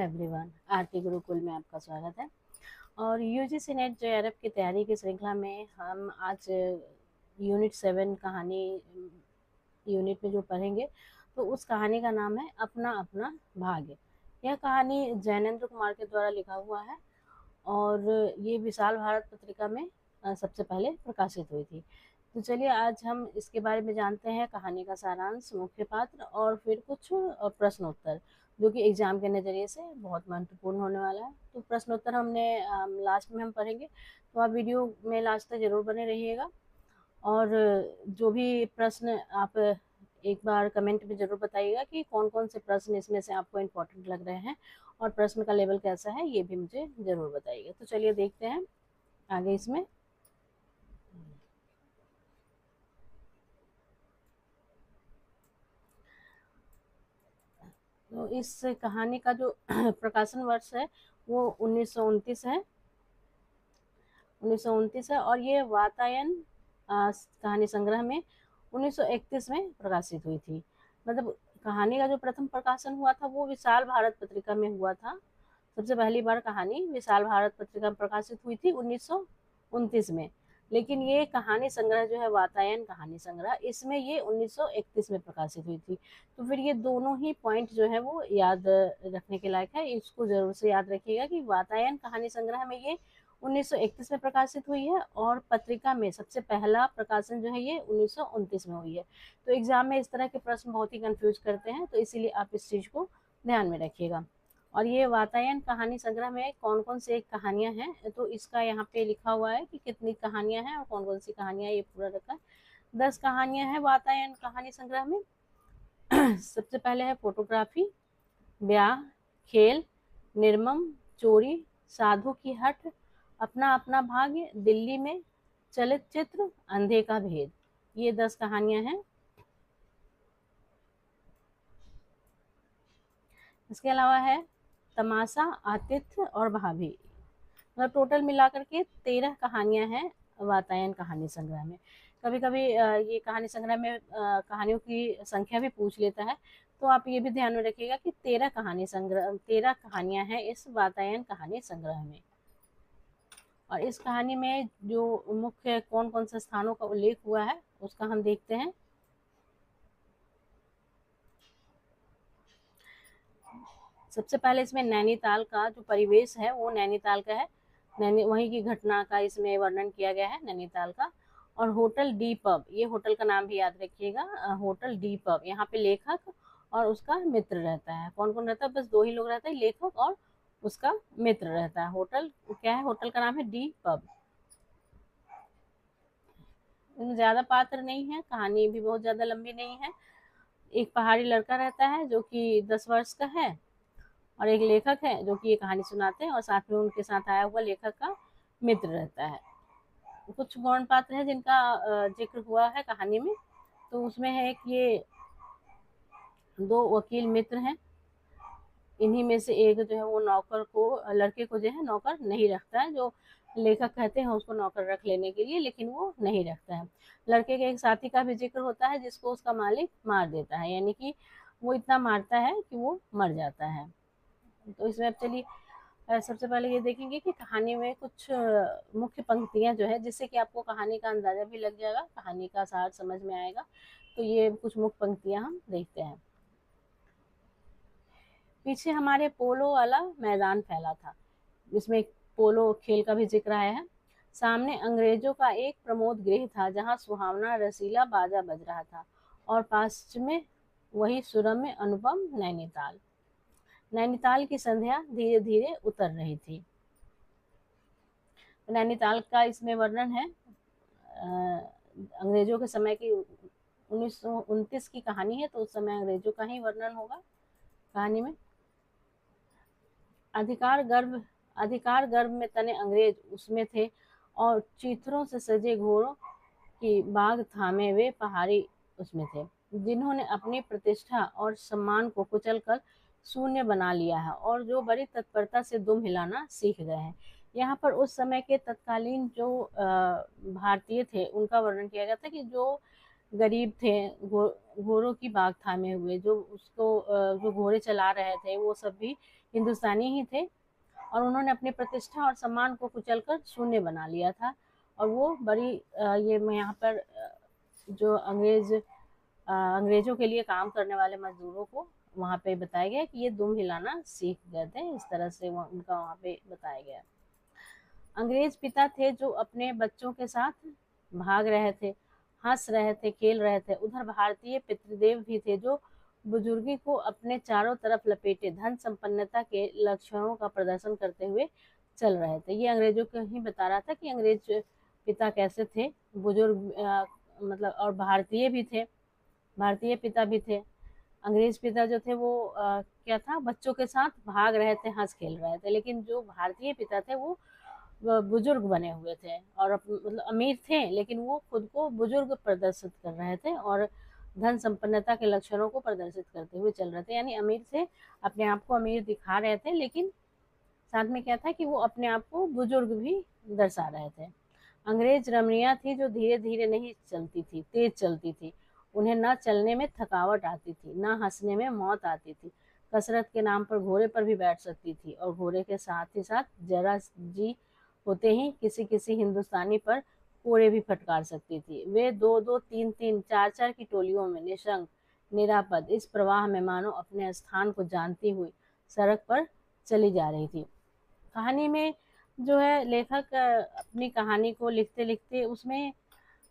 Everyone, आरती गुरुकुल में आपका स्वागत है। और यूजीसी नेट जेआरएफ की तैयारी की श्रृंखला में हम आज यूनिट 7 कहानी यूनिट में जो पढ़ेंगे तो उस कहानी का नाम है अपना अपना भाग्य। यह कहानी जैनेंद्र कुमार के द्वारा लिखा हुआ है और ये विशाल भारत पत्रिका में सबसे पहले प्रकाशित हुई थी। तो चलिए आज हम इसके बारे में जानते हैं, कहानी का सारांश, मुख्य पात्र और फिर कुछ प्रश्नोत्तर जो कि एग्जाम के नज़रिए से बहुत महत्वपूर्ण होने वाला है। तो प्रश्नोत्तर हमने लास्ट में हम पढ़ेंगे, तो आप वीडियो में लास्ट तक जरूर बने रहिएगा। और जो भी प्रश्न आप एक बार कमेंट में ज़रूर बताइएगा कि कौन कौन से प्रश्न इसमें से आपको इम्पोर्टेंट लग रहे हैं और प्रश्न का लेवल कैसा है, ये भी मुझे ज़रूर बताइएगा। तो चलिए देखते हैं आगे इसमें। तो इस कहानी का जो प्रकाशन वर्ष है वो 1929 है। 1929 है और ये वातायन कहानी संग्रह में 1931 में प्रकाशित हुई थी। मतलब कहानी का जो प्रथम प्रकाशन हुआ था वो विशाल भारत पत्रिका में हुआ था। सबसे पहली बार कहानी विशाल भारत पत्रिका में प्रकाशित हुई थी 1929 में। लेकिन ये कहानी संग्रह जो है वातायन कहानी संग्रह, इसमें ये 1931 में प्रकाशित हुई थी। तो फिर ये दोनों ही पॉइंट जो है वो याद रखने के लायक है। इसको जरूर से याद रखिएगा कि वातायन कहानी संग्रह में ये 1931 में प्रकाशित हुई है और पत्रिका में सबसे पहला प्रकाशन जो है ये 1929 में हुई है। तो एग्जाम में इस तरह के प्रश्न बहुत ही कंफ्यूज करते हैं, तो इसीलिए आप इस चीज़ को ध्यान में रखिएगा। और ये वातायन कहानी संग्रह में कौन कौन से कहानियां हैं, तो इसका यहाँ पे लिखा हुआ है कि कितनी कहानियां हैं और कौन कौन सी कहानियां, ये पूरा रखा है। 10 कहानियां हैं वातायन कहानी संग्रह में। सबसे पहले है फोटोग्राफी, ब्याह, खेल, निर्मम, चोरी, साधु की हट, अपना अपना भाग्य, दिल्ली में, चलित चित्र, अंधे का भेद। ये 10 कहानियां हैं। इसके अलावा है तमाशा, आतिथ्य और भाभी। मतलब टोटल मिलाकर के 13 कहानियां हैं वातायन कहानी संग्रह में। कभी कभी ये कहानी संग्रह में कहानियों की संख्या भी पूछ लेता है, तो आप ये भी ध्यान में रखिएगा कि 13 कहानियां हैं इस वातायन कहानी संग्रह में। और इस कहानी में जो मुख्य कौन कौन से स्थानों का उल्लेख हुआ है उसका हम देखते हैं। सबसे पहले इसमें नैनीताल का जो परिवेश है वो नैनीताल का है। वहीं की घटना का इसमें वर्णन किया गया है नैनीताल का। और होटल डी पब, ये होटल का नाम भी याद रखिएगा, होटल डी पब। यहाँ पे लेखक और उसका मित्र रहता है। कौन कौन रहता है? बस 2 ही लोग रहते हैं, लेखक और उसका मित्र रहता है। होटल क्या है? होटल का नाम है डी पब। ज्यादा पात्र नहीं है, कहानी भी बहुत ज्यादा लंबी नहीं है। एक पहाड़ी लड़का रहता है जो कि 10 वर्ष का है और एक लेखक है जो कि ये कहानी सुनाते हैं और साथ में उनके साथ आया हुआ लेखक का मित्र रहता है। कुछ गौण पात्र है जिनका जिक्र हुआ है कहानी में। तो उसमें है एक ये 2 वकील मित्र हैं। इन्हीं में से एक जो है वो नौकर को, लड़के को जो है नौकर नहीं रखता है। जो लेखक कहते हैं उसको नौकर रख लेने के लिए, लेकिन वो नहीं रखता है। लड़के के एक साथी का भी जिक्र होता है जिसको उसका मालिक मार देता है, यानी कि वो इतना मारता है कि वो मर जाता है। तो इसमें अब चलिए सबसे पहले ये देखेंगे कि कहानी में कुछ मुख्य पंक्तियां जो है, जिससे कि आपको कहानी का अंदाजा भी लग जाएगा, कहानी का सार समझ में आएगा। तो ये कुछ मुख्य पंक्तियां हम देखते हैं। पीछे हमारे पोलो वाला मैदान फैला था, जिसमें पोलो खेल का भी जिक्र आया है। सामने अंग्रेजों का एक प्रमोद गृह था जहाँ सुहावना रसीला बाजा बज रहा था और पास में वही सुरम्य अनुपम नैनीताल। नैनीताल की संध्या धीरे धीरे उतर रही थी। नैनीताल का इसमें वर्णन है। अंग्रेजों के समय की 1929 की कहानी है, तो उस समय अंग्रेजों का ही वर्णन होगा कहानी में। अधिकार गर्भ में तने अंग्रेज उसमें थे और चीथरों से सजे घोड़ों की बाग थामे वे पहाड़ी उसमें थे, जिन्होंने अपनी प्रतिष्ठा और सम्मान को कुचल कर शून्य बना लिया है और जो बड़ी तत्परता से दुम हिलाना सीख गए हैं। यहाँ पर उस समय के तत्कालीन जो भारतीय थे उनका वर्णन किया गया था कि जो गरीब थे, घोड़ों की बाग थामे हुए, जो उसको जो घोड़े चला रहे थे वो सब भी हिंदुस्तानी ही थे और उन्होंने अपनी प्रतिष्ठा और सम्मान को कुचलकर शून्य बना लिया था। और वो बड़ी ये मैं यहाँ पर जो अंग्रेजों के लिए काम करने वाले मजदूरों को वहाँ पे बताया गया कि ये दुम हिलाना सीख गए थे, इस तरह से उनका वहाँ पे बताया गया। अंग्रेज पिता थे जो अपने बच्चों के साथ भाग रहे थे, हंस रहे थे, खेल रहे थे। उधर भारतीय पितृदेव भी थे जो बुजुर्गी को अपने चारों तरफ लपेटे धन संपन्नता के लक्षणों का प्रदर्शन करते हुए चल रहे थे। ये अंग्रेजों को ही बता रहा था कि अंग्रेज पिता कैसे थे, बुजुर्ग मतलब, और भारतीय भी थे, भारतीय पिता भी थे। अंग्रेज पिता जो थे वो क्या था, बच्चों के साथ भाग रहे थे, हंस खेल रहे थे, लेकिन जो भारतीय पिता थे वो बुजुर्ग बने हुए थे और मतलब अमीर थे, लेकिन वो खुद को बुजुर्ग प्रदर्शित कर रहे थे और धन संपन्नता के लक्षणों को प्रदर्शित करते हुए चल रहे थे। यानी अमीर थे, अपने आप को अमीर दिखा रहे थे, लेकिन साथ में क्या था कि वो अपने आप को बुजुर्ग भी दर्शा रहे थे। अंग्रेज रमणियां थी जो धीरे धीरे नहीं चलती थी, तेज चलती थी। उन्हें न चलने में थकावट आती थी, न हंसने में मौत आती थी। कसरत के नाम पर घोड़े पर भी बैठ सकती थी और घोड़े के साथ ही साथ जरा जी होते ही किसी किसी हिंदुस्तानी पर कोड़े भी फटकार सकती थी। वे दो दो तीन तीन चार चार की टोलियों में निशंक निरापद इस प्रवाह में मानो अपने स्थान को जानती हुई सड़क पर चली जा रही थी। कहानी में जो है लेखक अपनी कहानी को लिखते लिखते उसमें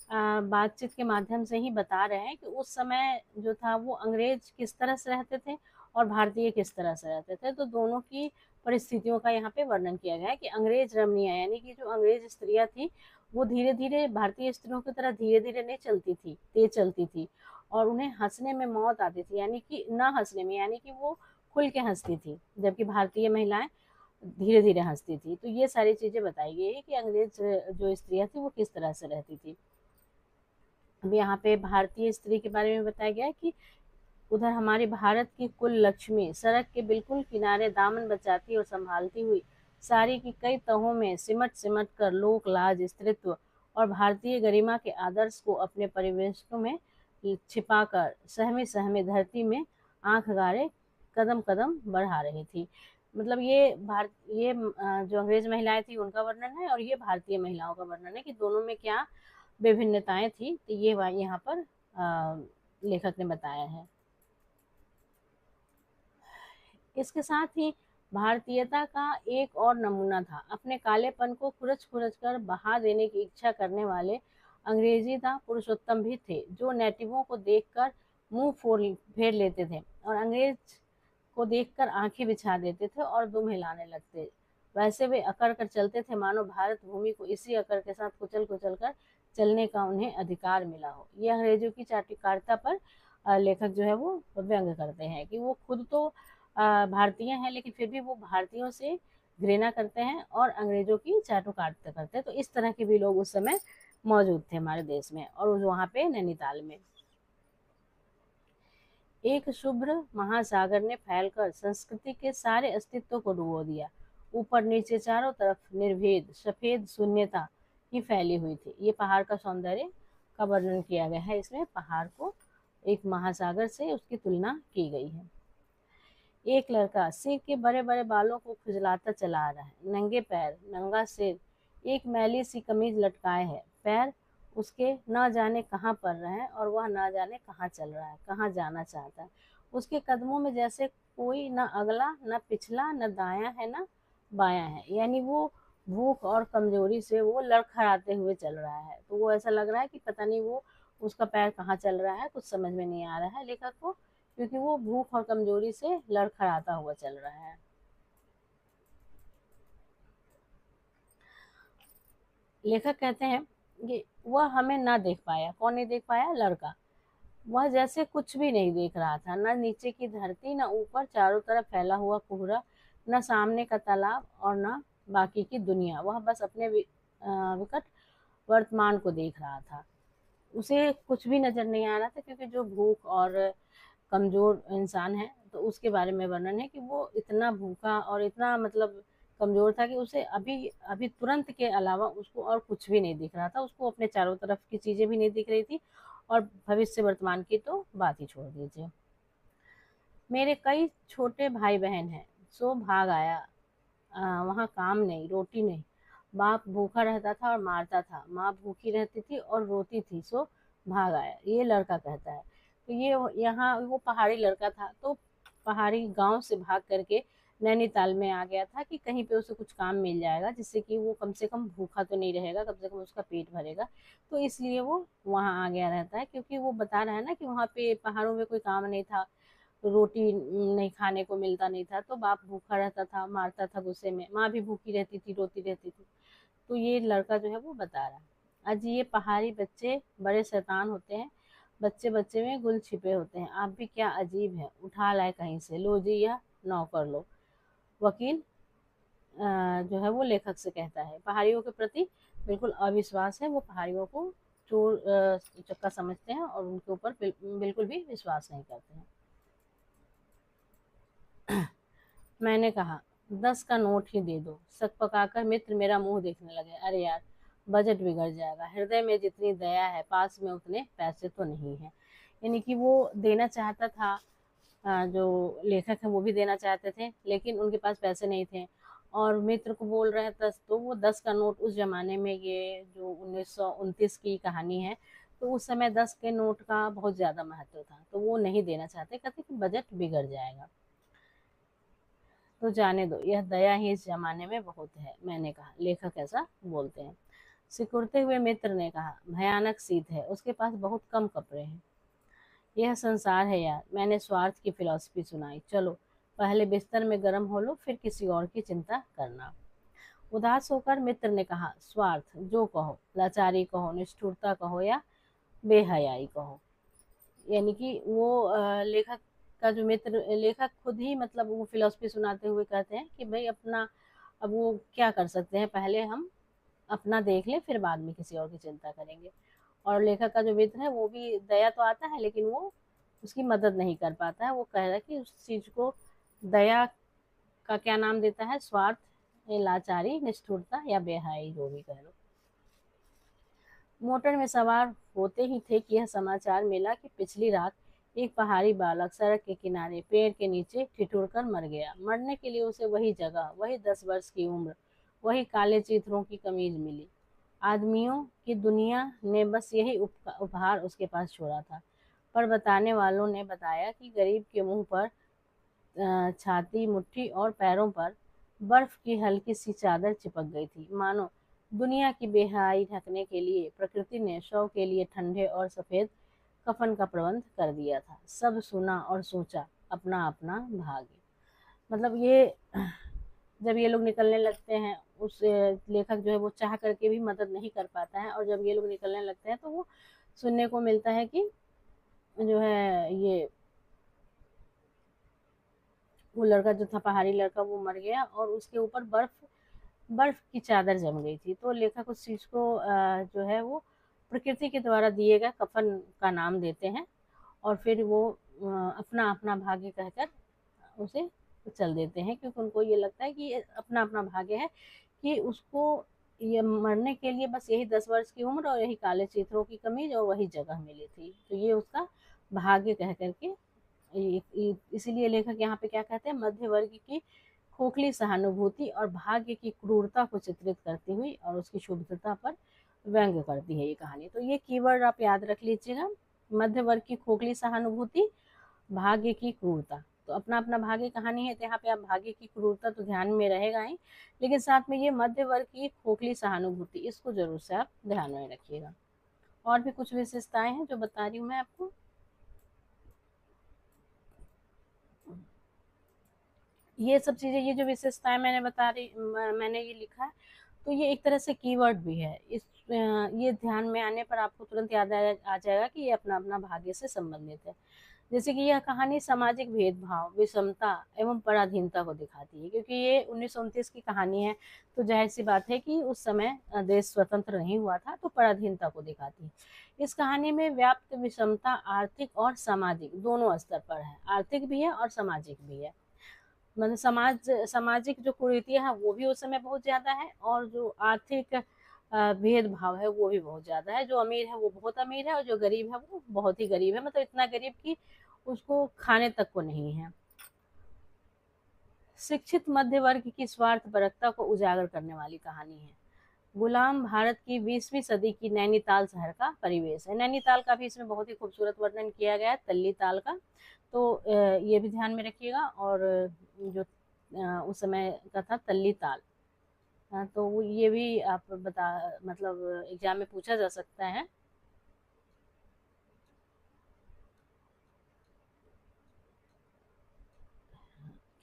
बातचीत के माध्यम से ही बता रहे हैं कि उस समय जो था वो अंग्रेज किस तरह से रहते थे और भारतीय किस तरह से रहते थे। तो दोनों की परिस्थितियों का यहाँ पे वर्णन किया गया है कि अंग्रेज रमणियां यानी कि जो अंग्रेज स्त्रियां थी वो धीरे धीरे भारतीय स्त्रियों की तरह धीरे धीरे नहीं चलती थी, तेज चलती थी और उन्हें हंसने में मौत आती थी, यानी कि न हंसने में, यानी कि वो खुल के हंसती थी, जबकि भारतीय महिलाएं धीरे धीरे हंसती थी। तो ये सारी चीजें बताई गई है कि अंग्रेज जो स्त्रियां थी वो किस तरह से रहती थी। अब यहाँ पे भारतीय स्त्री के बारे में बताया गया है कि उधर हमारे भारत की कुल लक्ष्मी सड़क के बिल्कुल किनारे दामन बचाती और संभालती हुई साड़ी की कई तहों में सिमट सिमट कर लोक लाज, स्त्रीत्व और भारतीय गरिमा के आदर्श को अपने परिवेशों में छिपाकर सहमे सहमे धरती में आंख गाड़े कदम कदम बढ़ा रही थी। मतलब ये जो अंग्रेज महिलाएं थी उनका वर्णन है और ये भारतीय महिलाओं का वर्णन है कि दोनों में क्या विभिन्नताएं थी। तो ये यहाँ पर लेखक ने बताया है। इसके साथ ही भारतीयता का एक और नमूना था। अपने कालेपन को खुरच खुरच कर बहा देने की इच्छा करने वाले अंग्रेजी था पुरुषोत्तम भी थे जो नेटिवों को देखकर मुंह फेर लेते थे और अंग्रेज को देखकर आंखें बिछा देते थे और दुम हिलाने लगते। वैसे वे अकड़ कर चलते थे मानो भारत भूमि को इसी अकड़ के साथ कुचल कुचल कर चलने का उन्हें अधिकार मिला हो। ये अंग्रेजों की चाटुकारिता पर लेखक जो है वो व्यंग करते हैं कि वो खुद तो भारतीय हैं, लेकिन फिर भी वो भारतीयों से घृणा करते हैं और अंग्रेजों की चाटुकारिता करते हैं। तो इस तरह के भी लोग उस समय मौजूद थे हमारे देश में और वहाँ पे नैनीताल में। एक शुभ्र महासागर ने फैलकर संस्कृति के सारे अस्तित्व को डुबो दिया। ऊपर नीचे चारों तरफ निर्भेद सफेद शून्यता ही फैली हुई थी। ये पहाड़ का सौंदर्य का वर्णन किया गया है। इसमें पहाड़ को एक महासागर से उसकी तुलना की गई है। एक लड़का सिर के बड़े बड़े बालों को खुजलाता चला आ रहा है, नंगे पैर, नंगा सिर, एक मैली सी कमीज लटकाए है। पैर उसके न जाने कहाँ पड़ रहे हैं और वह न जाने कहाँ चल रहा है, कहाँ जाना चाहता है। उसके कदमों में जैसे कोई न अगला न पिछला न दायां है न बायां है, यानी वो भूख और कमजोरी से वो लड़खड़ाते हुए चल रहा है। तो वो ऐसा लग रहा है कि पता नहीं वो उसका पैर कहाँ चल रहा है, कुछ समझ में नहीं आ रहा है लेखक को, क्योंकि वो भूख और कमजोरी से लड़खड़ाता हुआ चल रहा है। लेखक कहते हैं कि वह हमें ना देख पाया। कौन नहीं देख पाया? लड़का। वह जैसे कुछ भी नहीं देख रहा था, न नीचे की धरती, न ऊपर चारों तरफ फैला हुआ कोहरा, न सामने का तालाब और न बाकी की दुनिया। वह बस अपने विकट वर्तमान को देख रहा था। उसे कुछ भी नजर नहीं आ रहा था, क्योंकि जो भूख और कमजोर इंसान है तो उसके बारे में वर्णन है कि वो इतना भूखा और इतना मतलब कमजोर था कि उसे अभी अभी तुरंत के अलावा उसको और कुछ भी नहीं दिख रहा था। उसको अपने चारों तरफ की चीजें भी नहीं दिख रही थी और भविष्य वर्तमान की तो बात ही छोड़ दीजिए। मेरे कई छोटे भाई बहन हैं, सो भाग आया। वहाँ काम नहीं, रोटी नहीं, बाप भूखा रहता था और मारता था, माँ भूखी रहती थी और रोती थी, सो भाग आया, ये लड़का कहता है। तो ये यहाँ वो पहाड़ी लड़का था, तो पहाड़ी गांव से भाग करके नैनीताल में आ गया था कि कहीं पे उसे कुछ काम मिल जाएगा, जिससे कि वो कम से कम भूखा तो नहीं रहेगा, कम से कम उसका पेट भरेगा। तो इसलिए वो वहाँ आ गया रहता है, क्योंकि वो बता रहा है ना कि वहाँ पे पहाड़ों में कोई काम नहीं था, रोटी नहीं खाने को मिलता नहीं था, तो बाप भूखा रहता था, मारता था गुस्से में, माँ भी भूखी रहती थी, रोती रहती थी। तो ये लड़का जो है वो बता रहा है। आज ये पहाड़ी बच्चे बड़े शैतान होते हैं, बच्चे बच्चे में गुल छिपे होते हैं, आप भी क्या अजीब है, उठा लाए कहीं से, लो जी यह नौ कर लो। वकील जो है वो लेखक से कहता है, पहाड़ियों के प्रति बिल्कुल अविश्वास है, वो पहाड़ियों को चोर चक्का समझते हैं और उनके ऊपर बिल्कुल भी विश्वास नहीं करते हैं। मैंने कहा, 10 का नोट ही दे दो। सक पकाकर मित्र मेरा मुंह देखने लगे। अरे यार, बजट बिगड़ जाएगा, हृदय में जितनी दया है पास में उतने पैसे तो नहीं है। यानी कि वो देना चाहता था, जो लेखक है वो भी देना चाहते थे, लेकिन उनके पास पैसे नहीं थे, और मित्र को बोल रहे थे। तो वो 10 का नोट उस जमाने में, ये जो 1929 की कहानी है, तो उस समय 10 के नोट का बहुत ज्यादा महत्व था, तो वो नहीं देना चाहते, कहते कि बजट बिगड़ जाएगा। तो जाने दो, यह दया ही इस जमाने में बहुत है, मैंने कहा। लेखक ऐसा बोलते हैं। सिकुड़ते हुए मित्र ने कहा, भयानक शीत है, उसके पास बहुत कम कपड़े हैं। यह संसार है यार, मैंने स्वार्थ की फिलॉसफी सुनाई। चलो पहले बिस्तर में गर्म हो लो, फिर किसी और की चिंता करना। उदास होकर मित्र ने कहा, स्वार्थ जो कहो, लाचारी कहो, निष्ठुरता कहो या बेहयाई कहो। यानी कि वो लेखक का जो मित्र, लेखक खुद ही मतलब वो फिलॉसफी सुनाते हुए कहते हैं कि भाई अपना, अब वो क्या कर सकते हैं, पहले हम अपना देख लें, फिर बाद में किसी और की चिंता करेंगे। और लेखक का जो मित्र है वो भी, दया तो आता है लेकिन वो उसकी मदद नहीं कर पाता है। वो कह रहा है कि उस चीज को, दया का क्या नाम देता है, स्वार्थ, लाचारी, निष्ठुरता या बेहाई, जो भी कह लो। मोटर में सवार होते ही थे कि यह समाचार मिला कि पिछली रात एक पहाड़ी बालक सड़क के किनारे पेड़ के नीचे ठिठुरकर मर गया। मरने के लिए उसे वही जगह, वही 10 वर्ष की उम्र, वही काले चीथड़ों की कमीज मिली। आदमियों की दुनिया ने बस यही उपहार उसके पास छोड़ा था। पर बताने वालों ने बताया कि गरीब के मुंह पर, छाती, मुट्ठी और पैरों पर बर्फ की हल्की सी चादर चिपक गई थी, मानो दुनिया की बेहाई ढकने के लिए प्रकृति ने शव के लिए ठंडे और सफेद कफन का प्रबंध कर दिया था। सब सुना और सोचा, अपना अपना भाग्य। मतलब ये, जब ये लोग निकलने लगते हैं, उस लेखक जो है वो चाह करके भी मदद नहीं कर पाता है, और जब ये लोग निकलने लगते हैं तो वो सुनने को मिलता है कि जो है ये, वो लड़का जो था, पहाड़ी लड़का, वो मर गया और उसके ऊपर बर्फ बर्फ की चादर जम गई थी। तो लेखक उस चीज को जो है वो प्रकृति के द्वारा दिए गए कफन का नाम देते हैं, और फिर वो अपना अपना भाग्य कहकर उसे चल देते हैं, क्योंकि उनको ये लगता है कि ये अपना अपना भाग्य है, कि उसको ये मरने के लिए बस यही 10 वर्ष की उम्र और यही काले चित्रों की कमीज और वही जगह मिली थी, तो ये उसका भाग्य कह करके। इसीलिए लेखक यहाँ पे क्या कहते हैं, मध्य वर्ग की खोखली सहानुभूति और भाग्य की क्रूरता को चित्रित करती हुई और उसकी शुद्धता पर व्यंग्य करती है ये कहानी। तो ये कीवर्ड आप याद रख लीजिएगा, मध्य वर्ग की खोखली सहानुभूति, भाग्य की क्रूरता। तो अपना अपना भाग्य कहानी है, तो यहाँ पे आप भाग्य की क्रूरता तो ध्यान में रहेगा ही, लेकिन साथ में ये मध्य वर्ग की खोखली सहानुभूति, इसको जरूर से आप ध्यान में रखिएगा। और भी कुछ विशेषताएं हैं जो बता रही हूँ मैं आपको। ये सब चीजें, ये जो विशेषताएं मैंने मैंने ये लिखा है, तो ये एक तरह से कीवर्ड भी है। ये ध्यान में आने पर आपको तुरंत याद आ जाएगा कि ये अपना अपना भाग्य से संबंधित है। जैसे कि यह कहानी सामाजिक भेदभाव, विषमता एवं पराधीनता को दिखाती है, क्योंकि ये 1929 की कहानी है, तो जाहिर सी बात है कि उस समय देश स्वतंत्र नहीं हुआ था, तो पराधीनता को दिखाती है। इस कहानी में व्याप्त विषमता आर्थिक और सामाजिक दोनों स्तर पर है, आर्थिक भी है और सामाजिक भी है। मतलब सामाजिक जो कुरीतियां हैं वो भी उस समय बहुत ज्यादा है, और जो आर्थिक भेदभाव है वो भी बहुत ज्यादा है। जो अमीर है वो बहुत अमीर है, और जो गरीब है वो बहुत ही गरीब है, मतलब इतना गरीब कि उसको खाने तक को नहीं है। शिक्षित मध्य वर्ग की स्वार्थपरकता को उजागर करने वाली कहानी है। गुलाम भारत की 20वीं सदी की नैनीताल शहर का परिवेश है। नैनीताल का भी इसमें बहुत ही खूबसूरत वर्णन किया गया है, तल्ली ताल का। तो ये भी ध्यान में रखिएगा। और जो उस समय का था तल्ली ताल। तो ये भी आप बता, मतलब एग्जाम में पूछा जा सकता है।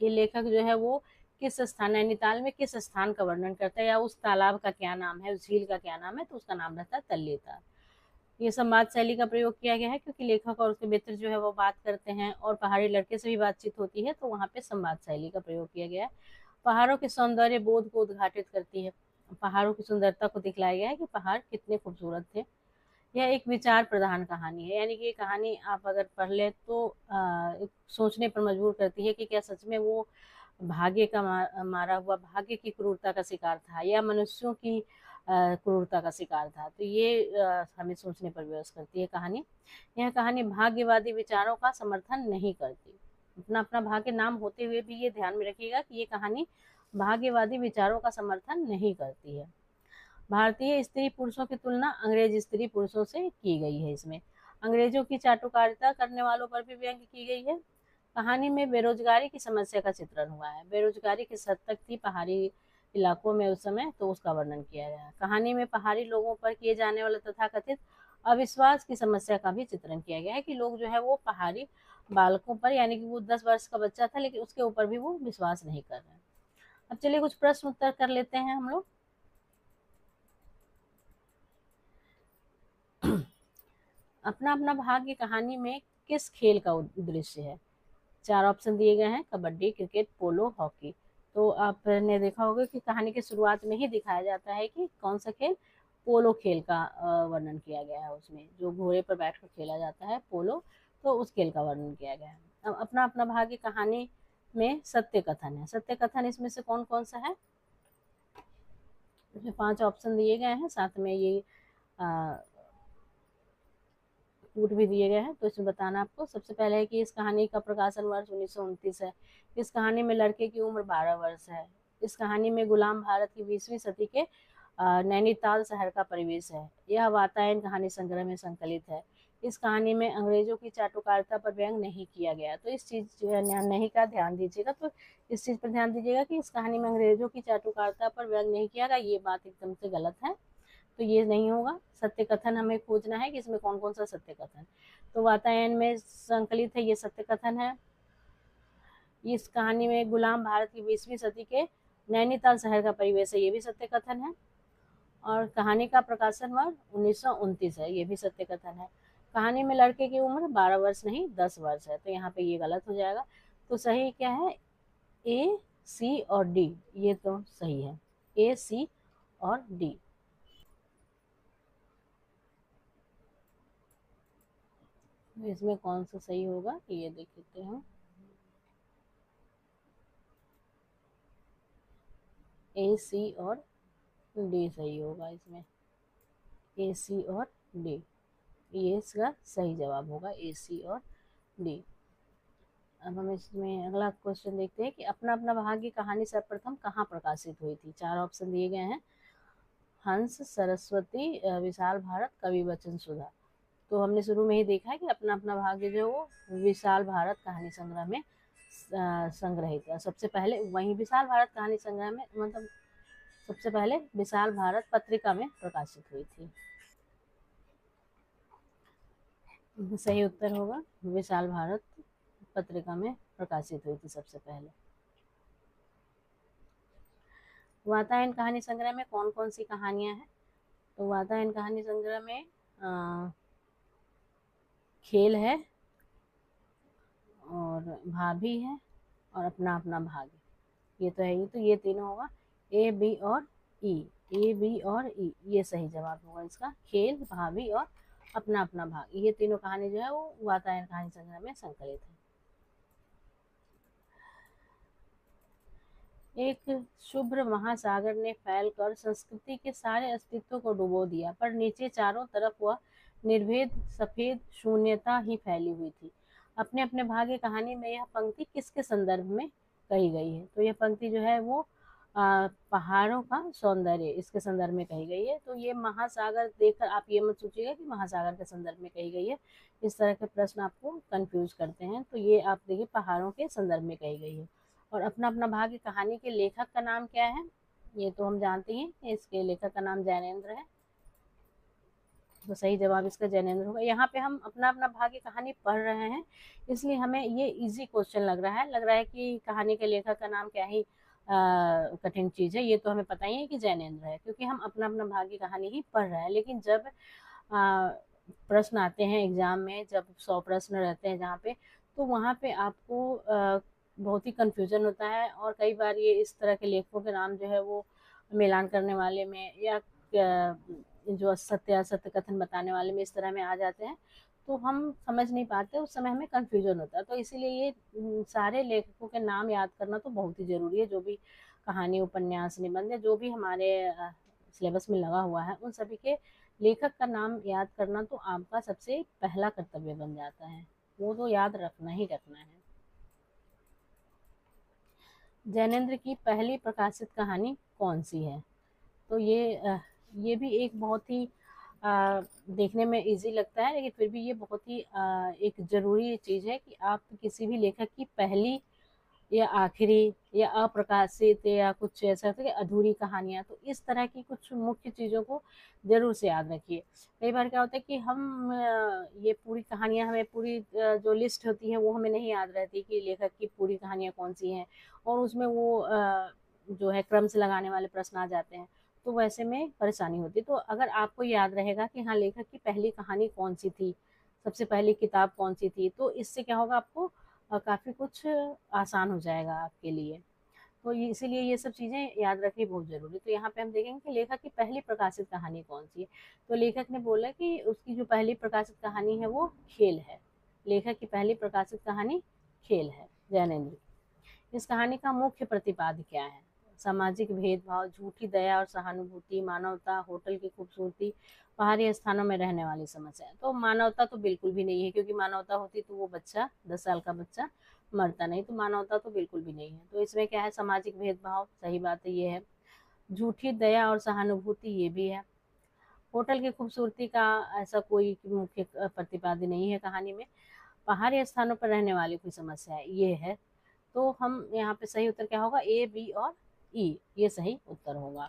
कि लेखक जो है वो किस स्थान, नैनीताल में किस स्थान का वर्णन करता है, या उस तालाब का क्या नाम है, उस झील का क्या नाम है, तो उसका नाम रहता है तल्ली ताल। ये संवाद शैली का प्रयोग किया गया है क्योंकि लेखक और उसके मित्र जो है वो बात करते हैं और पहाड़ी लड़के से भी बातचीत होती है, तो वहाँ पे संवाद शैली का प्रयोग किया गया है। पहाड़ों के सौंदर्य बोध को उद्घाटित करती है। पहाड़ों की सुंदरता को दिखलाया गया है कि पहाड़ कितने खूबसूरत थे। यह एक विचार प्रधान कहानी है, यानी कि ये कहानी आप अगर पढ़ ले तो सोचने पर मजबूर करती है कि क्या सच में वो भाग्य का मारा हुआ, भाग्य की क्रूरता का शिकार था, या मनुष्यों की क्रूरता का शिकार था। तो ये हमें सोचने पर विवश करती है कहानी। यह कहानी भाग्यवादी विचारों का समर्थन नहीं करती। अपना अपना भाग्य नाम होते हुए भी ये ध्यान में रखिएगा कि ये कहानी भाग्यवादी विचारों का समर्थन नहीं करती है। भारतीय स्त्री पुरुषों की तुलना अंग्रेज स्त्री पुरुषों से की गई है। इसमें अंग्रेजों की चाटुकारिता करने वालों पर भी व्यंग की गई है। कहानी में बेरोजगारी की समस्या का चित्रण हुआ है। बेरोजगारी किस हद तक थी पहाड़ी इलाकों में उस समय, तो उसका वर्णन किया गया है। कहानी में पहाड़ी लोगों पर किए जाने वाले तथाकथित अविश्वास की समस्या का भी चित्रण किया गया है कि लोग जो है वो पहाड़ी बालकों पर, यानी कि वो 10 वर्ष का बच्चा था लेकिन उसके ऊपर भी वो विश्वास नहीं कर रहे हैं। अब चलिए कुछ प्रश्न उत्तर कर लेते हैं हम लोग। अपना अपना भाग्य कहानी में किस खेल का उद्देश्य है? 4 ऑप्शन दिए गए हैं, कबड्डी, क्रिकेट, पोलो, हॉकी। तो आपने देखा होगा कि कहानी की शुरुआत में ही दिखाया जाता है कि कौन सा खेल, पोलो खेल का वर्णन किया गया है। उसमें जो घोड़े पर बैठकर खेला जाता है पोलो, तो उस खेल का वर्णन किया गया है। अब अपना अपना भाग्य कहानी में सत्य कथन है। सत्य कथन इसमें से कौन कौन सा है? इसमें 5 ऑप्शन दिए गए हैं, साथ में ये कूट भी दिए गए हैं। तो इसमें बताना आपको, सबसे पहले है कि इस कहानी का प्रकाशन वर्ष 1929 है। इस कहानी में लड़के की उम्र 12 वर्ष है। इस कहानी में गुलाम भारत की 20वीं सदी के नैनीताल शहर का परिवेश है। यह वातायन कहानी संग्रह में संकलित है। इस कहानी में अंग्रेजों की चाटुकारिता पर व्यंग नहीं किया गया। तो इस चीज नहीं का ध्यान दीजिएगा। तो इस चीज पर ध्यान दीजिएगा कि इस कहानी में अंग्रेजों की चाटुकारिता पर व्यंग नहीं किया गया, ये बात एकदम से गलत है। तो ये नहीं होगा। सत्य कथन हमें खोजना है कि इसमें कौन कौन सा सत्य कथन। तो वातायन में संकलित है, ये सत्य कथन है। इस कहानी में गुलाम भारत की 20वीं सदी के नैनीताल शहर का परिवेश है, ये भी सत्य कथन है। और कहानी का प्रकाशन वर्ष 1929 है, ये भी सत्य कथन है। कहानी में लड़के की उम्र 12 वर्ष नहीं 10 वर्ष है, तो यहाँ पे ये गलत हो जाएगा। तो सही क्या है? ए, सी और डी, ये तो सही है। ए, सी और डी। इसमें कौन सा सही होगा ये देख लेते हैं। ए, सी और डी सही होगा इसमें। ए, सी और डी, ये इसका सही जवाब होगा, ए, सी और डी। अब हम इसमें अगला क्वेश्चन देखते हैं कि अपना अपना भाग्य कहानी सर्वप्रथम कहाँ प्रकाशित हुई थी। 4 ऑप्शन दिए गए हैं, हंस, सरस्वती, विशाल भारत, कवि वचन सुधा। तो हमने शुरू में ही देखा है कि अपना अपना भाग्य जो वो विशाल भारत कहानी संग्रह में संग्रहित है। सबसे पहले वही विशाल भारत कहानी संग्रह में, मतलब सबसे पहले विशाल भारत पत्रिका में प्रकाशित हुई थी। सही उत्तर होगा विशाल भारत पत्रिका में प्रकाशित हुई थी सबसे पहले। वातायन कहानी संग्रह में कौन कौन सी कहानियां हैं? तो वातायन कहानी संग्रह में खेल है, और भाभी है, और अपना अपना भाग्य, ये तो है। ये तो ये तीनों होगा, ए, बी और ई। ए, बी और ई, ये सही जवाब होगा इसका। खेल, भाभी और अपना अपना भाग, ये तीनों कहानी जो है वो वातायन कहानी संग्रह में संकलित है। एक शुभ्र महासागर ने फैलकर संस्कृति के सारे अस्तित्व को डुबो दिया, पर नीचे चारों तरफ वह निर्भेद सफेद शून्यता ही फैली हुई थी। अपने अपने भाग्य कहानी में यह पंक्ति किसके संदर्भ में कही गई है। तो यह पंक्ति जो है वो पहाड़ों का सौंदर्य इसके संदर्भ में कही गई है। तो ये महासागर देखकर आप ये मत सोचिएगा कि महासागर के संदर्भ में कही गई है, इस तरह के प्रश्न आपको कंफ्यूज करते हैं। तो ये आप देखिए पहाड़ों के संदर्भ में कही गई है। और अपना अपना भाग्य कहानी के लेखक का नाम क्या है, ये तो हम जानते हैं, इसके लेखक का नाम जैनेन्द्र है। तो सही जवाब इसका जैनेन्द्र होगा। यहाँ पे हम अपना अपना भाग्य कहानी पढ़ रहे हैं, इसलिए हमें ये इजी क्वेश्चन लग रहा है कि कहानी के लेखक का नाम क्या ही कठिन चीज है। ये तो हमें पता ही है कि जैनेन्द्र है, क्योंकि हम अपना अपना भाग्य कहानी ही पढ़ रहे हैं। लेकिन जब प्रश्न आते हैं एग्जाम में, जब 100 प्रश्न रहते हैं जहाँ पे, तो वहाँ पे आपको बहुत ही कंफ्यूजन होता है। और कई बार ये इस तरह के लेखकों के नाम जो है वो मिलान करने वाले में या जो सत्य असत्य कथन बताने वाले में इस तरह में आ जाते हैं, तो हम समझ नहीं पाते, उस समय हमें कंफ्यूजन होता है। तो इसीलिए ये सारे लेखकों के नाम याद करना तो बहुत ही ज़रूरी है। जो भी कहानी, उपन्यास, निबंध या जो भी हमारे सिलेबस में लगा हुआ है, उन सभी के लेखक का नाम याद करना तो आपका सबसे पहला कर्तव्य बन जाता है। वो तो याद रखना ही रखना है। जैनेन्द्र की पहली प्रकाशित कहानी कौन सी है? तो ये भी एक बहुत ही देखने में इजी लगता है, लेकिन फिर भी ये बहुत ही एक ज़रूरी चीज़ है कि आप किसी भी लेखक की पहली या आखिरी या अप्रकाशित या कुछ ऐसा होता है कि अधूरी कहानियाँ, तो इस तरह की कुछ मुख्य चीज़ों को ज़रूर से याद रखिए। कई बार क्या होता है कि हम ये पूरी कहानियाँ, हमें पूरी जो लिस्ट होती है वो हमें नहीं याद रहती कि लेखक की पूरी कहानियाँ कौन सी हैं, और उसमें वो जो है क्रम से लगाने वाले प्रश्न आ जाते हैं, तो वैसे में परेशानी होती है। तो अगर आपको याद रहेगा कि हाँ लेखक की पहली कहानी कौन सी थी, सबसे पहली किताब कौन सी थी, तो इससे क्या होगा, आपको काफ़ी कुछ आसान हो जाएगा आपके लिए। तो ये इसीलिए ये सब चीज़ें याद रखनी बहुत ज़रूरी। तो यहाँ पे हम देखेंगे कि लेखक की पहली प्रकाशित कहानी कौन सी है। तो लेखक ने बोला कि उसकी जो पहली प्रकाशित कहानी है वो खेल है। लेखक की पहली प्रकाशित कहानी खेल है, जैनेन्द्र। इस कहानी का मुख्य प्रतिपाद्य क्या है? सामाजिक भेदभाव, झूठी दया और सहानुभूति, मानवता, होटल की खूबसूरती, पहाड़ी स्थानों में रहने वाली समस्या। तो मानवता तो बिल्कुल भी नहीं है, क्योंकि मानवता होती तो वो बच्चा 10 साल का बच्चा मरता नहीं। तो मानवता तो बिल्कुल भी नहीं है। तो इसमें क्या है, सामाजिक भेदभाव, सही बात है, ये है। झूठी दया और सहानुभूति, ये भी है। होटल की खूबसूरती का ऐसा कोई मुख्य प्रतिपाद्य नहीं है कहानी में। पहाड़ी स्थानों पर रहने वाली कोई समस्या है, ये है। तो हम यहाँ पे सही उत्तर क्या होगा, ए, बी और ई, ये सही उत्तर होगा।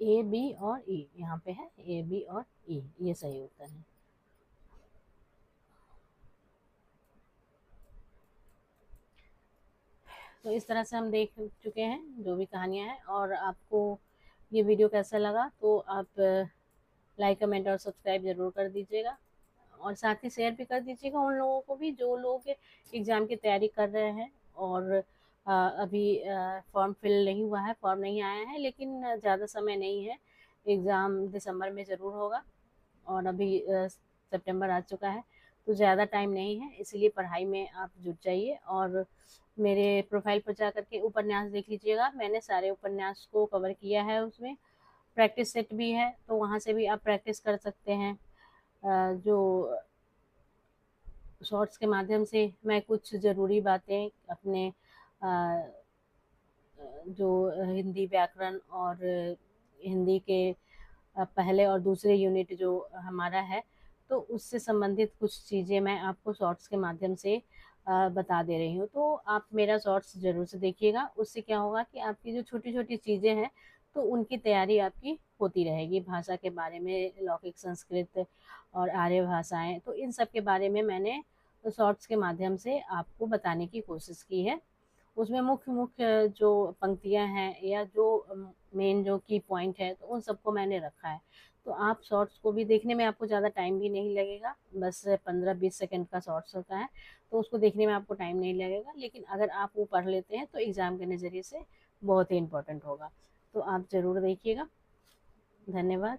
ए, बी और ई, यहाँ पे है ए, बी और ई, ये सही उत्तर है। तो इस तरह से हम देख चुके हैं जो भी कहानियाँ हैं। और आपको ये वीडियो कैसा लगा, तो आप लाइक, कमेंट और सब्सक्राइब जरूर कर दीजिएगा। और साथ ही शेयर भी कर दीजिएगा उन लोगों को भी जो लोग एग्ज़ाम की तैयारी कर रहे हैं और अभी फॉर्म फिल नहीं हुआ है, फॉर्म नहीं आया है, लेकिन ज़्यादा समय नहीं है, एग्ज़ाम दिसंबर में ज़रूर होगा। और अभी सितंबर आ चुका है, तो ज़्यादा टाइम नहीं है, इसलिए पढ़ाई में आप जुट जाइए। और मेरे प्रोफाइल पर जा करके उपन्यास देख लीजिएगा, मैंने सारे उपन्यास को कवर किया है, उसमें प्रैक्टिस सेट भी है, तो वहाँ से भी आप प्रैक्टिस कर सकते हैं। जो शॉर्ट्स के माध्यम से मैं कुछ ज़रूरी बातें अपने जो हिंदी व्याकरण और हिंदी के पहले और दूसरे यूनिट जो हमारा है, तो उससे संबंधित कुछ चीज़ें मैं आपको शॉर्ट्स के माध्यम से बता दे रही हूँ। तो आप मेरा शॉर्ट्स ज़रूर से देखिएगा, उससे क्या होगा कि आपकी जो छोटी छोटी चीज़ें हैं, तो उनकी तैयारी आपकी होती रहेगी। भाषा के बारे में, लौकिक संस्कृत और आर्य भाषाएं, तो इन सब के बारे में मैंने शॉर्ट्स के माध्यम से आपको बताने की कोशिश की है। उसमें मुख्य मुख्य जो पंक्तियां हैं या जो मेन जो की पॉइंट है, तो उन सबको मैंने रखा है। तो आप शॉर्ट्स को भी देखने में आपको ज़्यादा टाइम भी नहीं लगेगा, बस 15-20 सेकंड का शॉर्ट्स होता है, तो उसको देखने में आपको टाइम नहीं लगेगा। लेकिन अगर आप वो पढ़ लेते हैं तो एग्ज़ाम के नज़रिए से बहुत ही इम्पोर्टेंट होगा। तो आप ज़रूर देखिएगा। धन्यवाद।